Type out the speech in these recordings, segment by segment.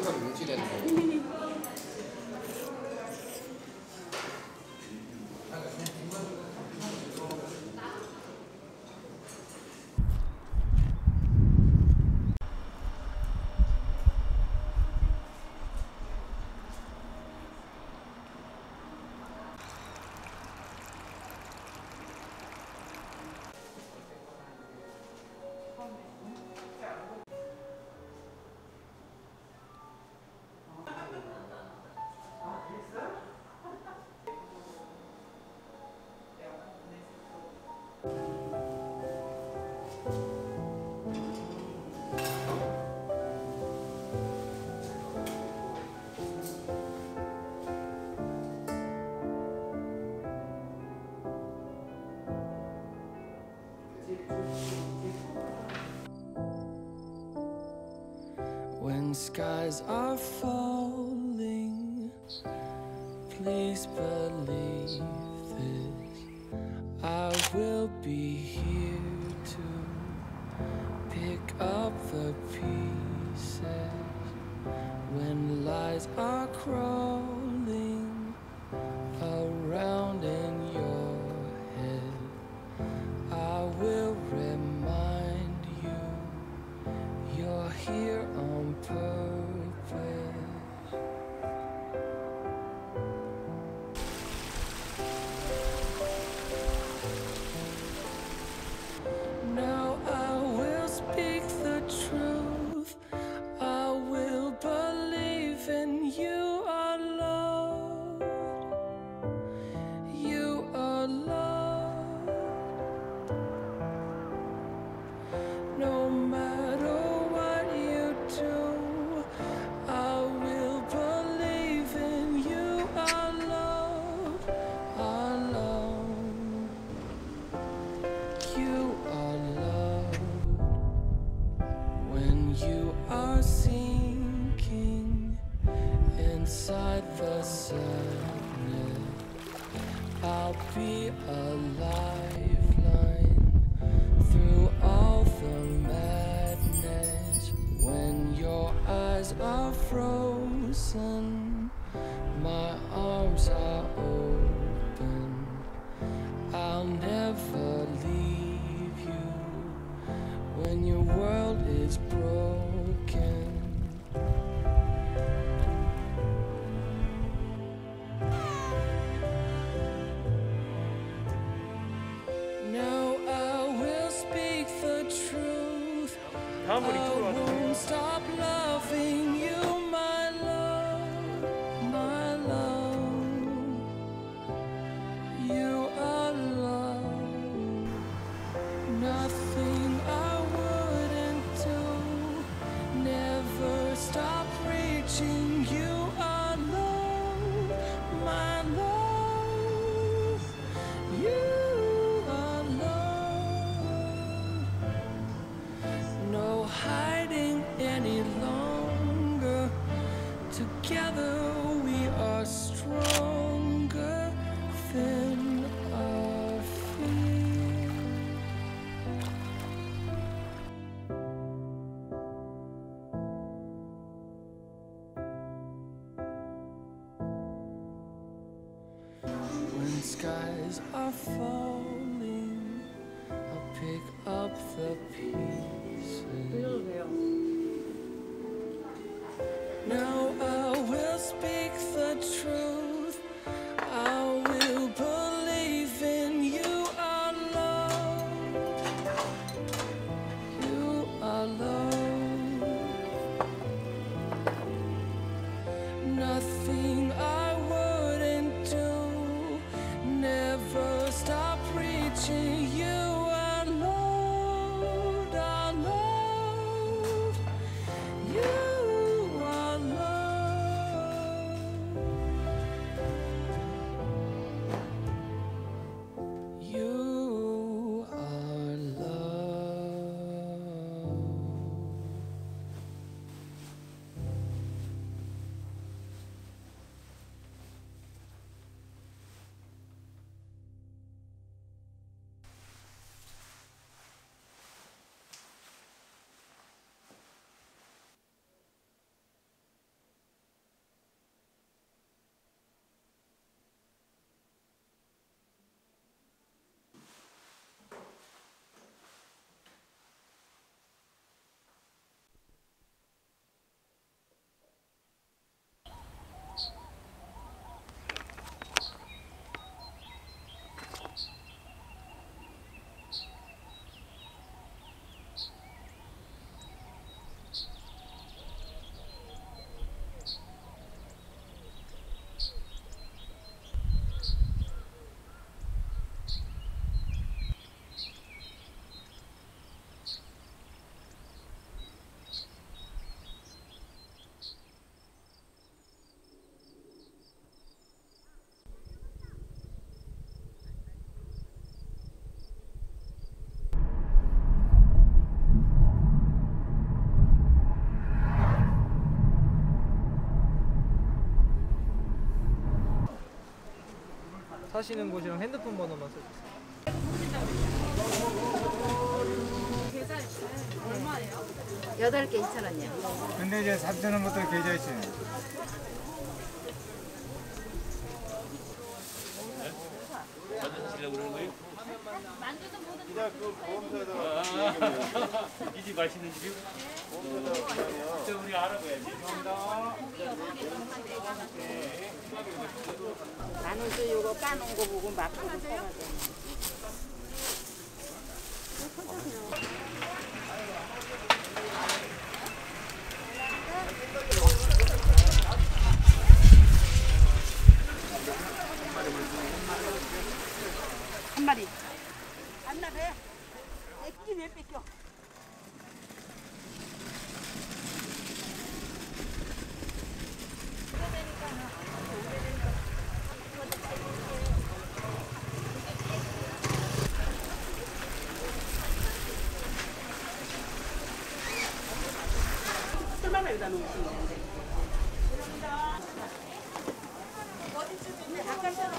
순간 뭉치겠네. When skies are falling, please believe this. I will be here to pick up the pieces. when lies are crawling around in your head. I will remind you you're here on purpose. Now I will speak the truth. I will believe in you, our Lord. You are loved. No matter what you do, I will believe in you, our Lord, our Lord. You are loved. When you are sinking inside the sadness, I'll be a lifeline through all the madness. When your eyes are frozen, my arms are open. I'll never leave you when your world is broken. Now I will speak the truth. I won't stop loving you, my love, my love. You are love. Nothing I wouldn't do. Never stop reaching. You are love, my love. You are love. No hiding any longer. Together we are stronger than our fear. When skies are falling, I'll pick up the pieces. Now I will speak the truth. I will believe in you, our love. You are love. Nothing I wouldn't do. Never stop reaching. You are Lord, our Lord. You are love. You are love. 사시는 곳이랑 핸드폰 번호만 써주세요. 계좌 얼마예요? 8개 2,000원이요. 근데 이제 3,000원부터 계좌이체. 이 집 맛있는 집이요? 우리 알아봐야지. 나는 또 이거 까놓은 거 보고 막 사가야 돼. 한 마리. 안 나가요? 애기 왜 뺏겨? 쓸만한 여기다 놓으시면 되는데. 어디쯤인데? 아까처럼.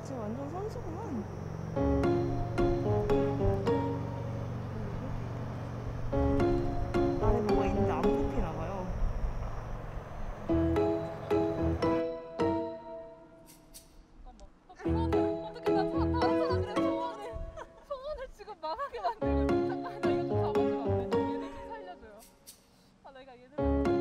진짜 완전 선수구만. 안에 뭐가 있는데 안 뽑히나 봐요. 어떻게 나 다른 사람들의 소원을 지금 망하게 만들고 잠깐 나 이거 좀 잡아주면 안 돼? 얘네 좀 살려줘요. 아 내가 얘들